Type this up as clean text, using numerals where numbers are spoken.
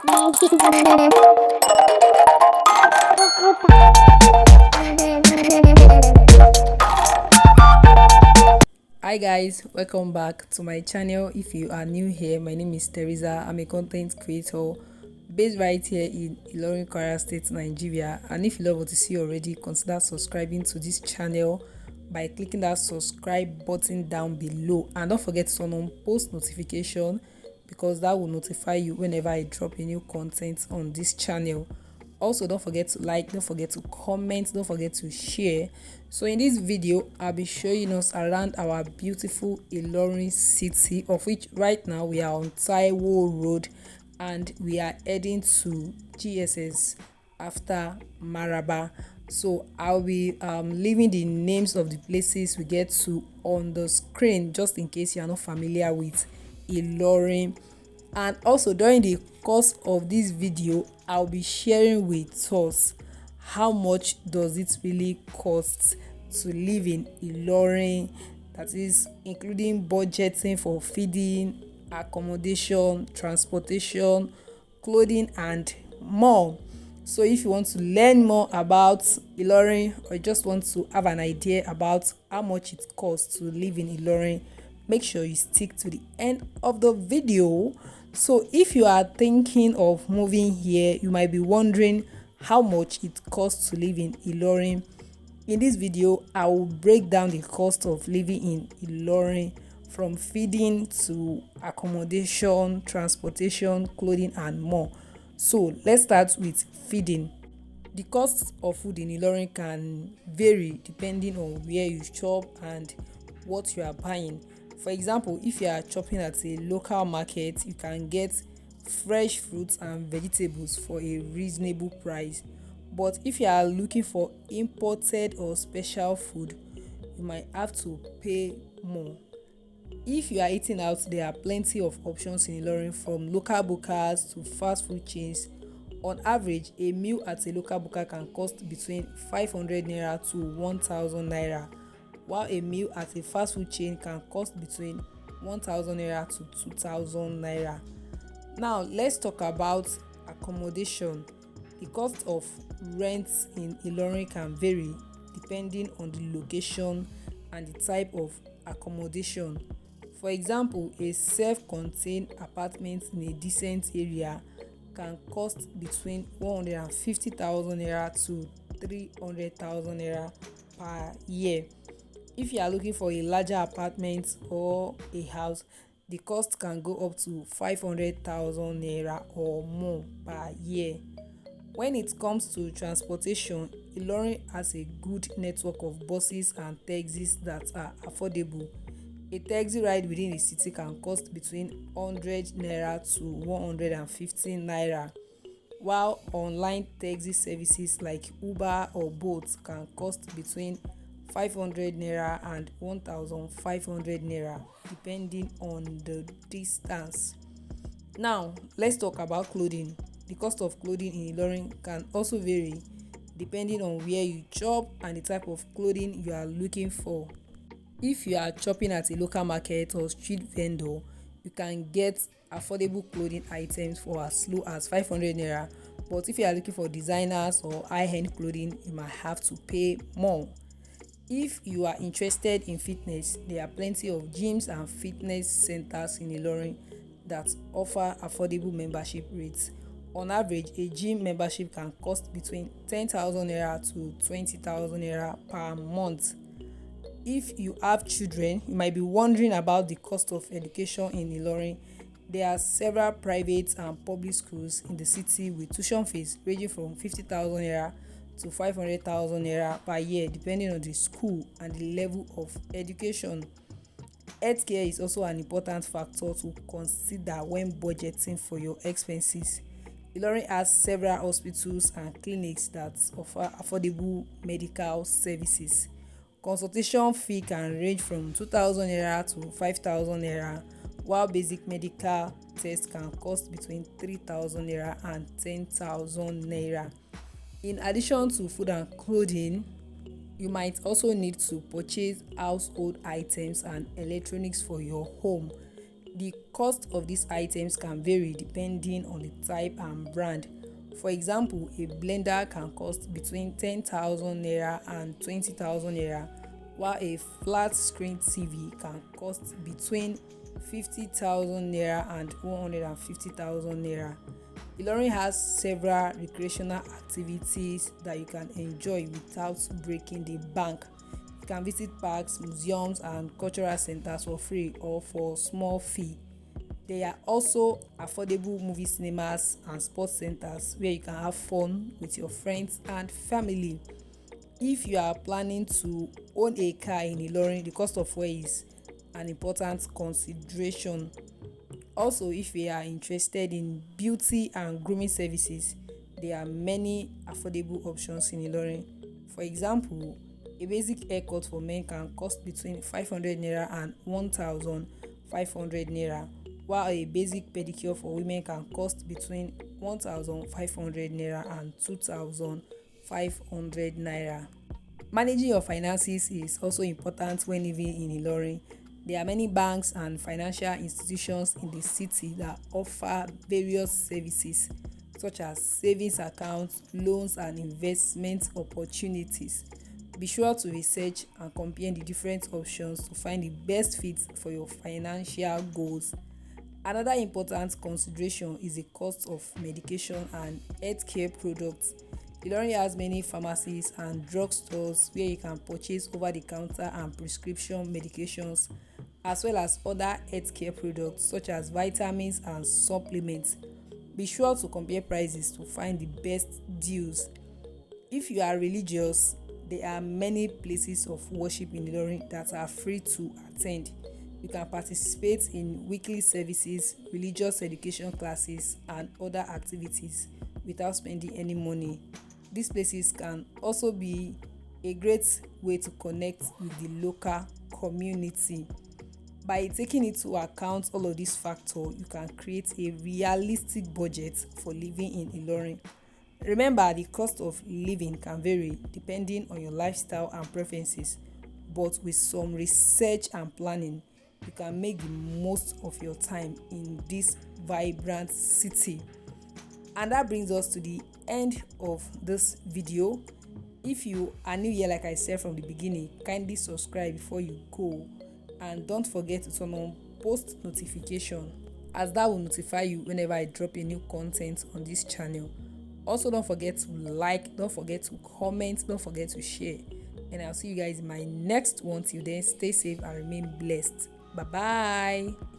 Hi guys, welcome back to my channel. If you are new here, my name is Theresa. I'm a content creator based right here in Ilorin, Kwara State, Nigeria. And if you love what you see already, consider subscribing to this channel by clicking that subscribe button down below, and don't forget to turn on post notification because that will notify you whenever I drop a new content on this channel. Also, don't forget to like, don't forget to comment, don't forget to share. So in this video, I'll be showing us around our beautiful Ilorin city, of which right now we are on Taiwo Road and we are heading to GSS after Maraba. So I'll be leaving the names of the places we get to on the screen just in case you are not familiar with Ilorin. And also during the course of this video, I'll be sharing with us how much does it really cost to live in Ilorin, that is including budgeting for feeding, accommodation, transportation, clothing and more. So if you want to learn more about Ilorin or just want to have an idea about how much it costs to live in Ilorin, make sure you stick to the end of the video. So if you are thinking of moving here, you might be wondering how much it costs to live in Ilorin. In this video, I will break down the cost of living in Ilorin, from feeding to accommodation, transportation, clothing and more. So let's start with feeding. The cost of food in Ilorin can vary depending on where you shop and what you are buying. For example, if you are shopping at a local market, you can get fresh fruits and vegetables for a reasonable price. But if you are looking for imported or special food, you might have to pay more. If you are eating out, there are plenty of options in Ilorin, from local bukas to fast food chains. On average, a meal at a local buka can cost between 500 naira to 1000 naira, while a meal at a fast food chain can cost between 1000 naira to 2000 naira. Now let's talk about accommodation. The cost of rent in Ilorin can vary depending on the location and the type of accommodation. For example, a self-contained apartment in a decent area can cost between 150,000 naira to 300,000 naira per year. If you are looking for a larger apartment or a house, the cost can go up to 500,000 naira or more per year. When it comes to transportation, Ilorin has a good network of buses and taxis that are affordable. A taxi ride within the city can cost between 100 naira to 115 naira, while online taxi services like Uber or Bolt can cost between 500 naira and 1500 naira depending on the distance. Now let's talk about clothing. The cost of clothing in Ilorin can also vary depending on where you shop and the type of clothing you are looking for. If you are shopping at a local market or street vendor, you can get affordable clothing items for as low as 500 naira. But if you are looking for designers or high-end clothing, you might have to pay more. If you are interested in fitness, there are plenty of gyms and fitness centers in Ilorin that offer affordable membership rates. On average, a gym membership can cost between 10,000 naira to 20,000 naira per month. If you have children, you might be wondering about the cost of education in Ilorin. There are several private and public schools in the city with tuition fees ranging from 50,000 naira to 500,000 naira per year depending on the school and the level of education. Healthcare is also an important factor to consider when budgeting for your expenses. Ilorin has several hospitals and clinics that offer affordable medical services. Consultation fee can range from 2,000 naira to 5,000 naira, while basic medical tests can cost between 3,000 naira and 10,000 naira. In addition to food and clothing, you might also need to purchase household items and electronics for your home. The cost of these items can vary depending on the type and brand. For example, a blender can cost between 10,000 naira and 20,000 naira, while a flat screen TV can cost between 50,000 naira and 150,000 naira. Ilorin has several recreational activities that you can enjoy without breaking the bank. You can visit parks, museums, and cultural centers for free or for small fee. There are also affordable movie cinemas and sports centers where you can have fun with your friends and family. If you are planning to own a car in Ilorin, the cost of fuel is an important consideration. Also, if you are interested in beauty and grooming services, there are many affordable options in Ilorin. For example, a basic haircut for men can cost between 500 naira and 1,500 naira, while a basic pedicure for women can cost between 1,500 naira and 2,500 naira. Managing your finances is also important when living in Ilorin. There are many banks and financial institutions in the city that offer various services such as savings accounts, loans, and investment opportunities. Be sure to research and compare the different options to find the best fit for your financial goals. Another important consideration is the cost of medication and healthcare products. Ilorin has many pharmacies and drugstores where you can purchase over-the-counter and prescription medications, as well as other healthcare products such as vitamins and supplements. Be sure to compare prices to find the best deals. If you are religious, there are many places of worship in Ilorin that are free to attend. You can participate in weekly services, religious education classes, and other activities without spending any money. These places can also be a great way to connect with the local community. By taking into account all of these factors, you can create a realistic budget for living in Ilorin. Remember, the cost of living can vary depending on your lifestyle and preferences, but with some research and planning, you can make the most of your time in this vibrant city. And that brings us to the end of this video. If you are new here, like I said from the beginning, kindly subscribe before you go, and don't forget to turn on post notification, as that will notify you whenever I drop a new content on this channel. Also, don't forget to like, don't forget to comment, don't forget to share, and I'll see you guys in my next one. Till then, stay safe and remain blessed. Bye bye.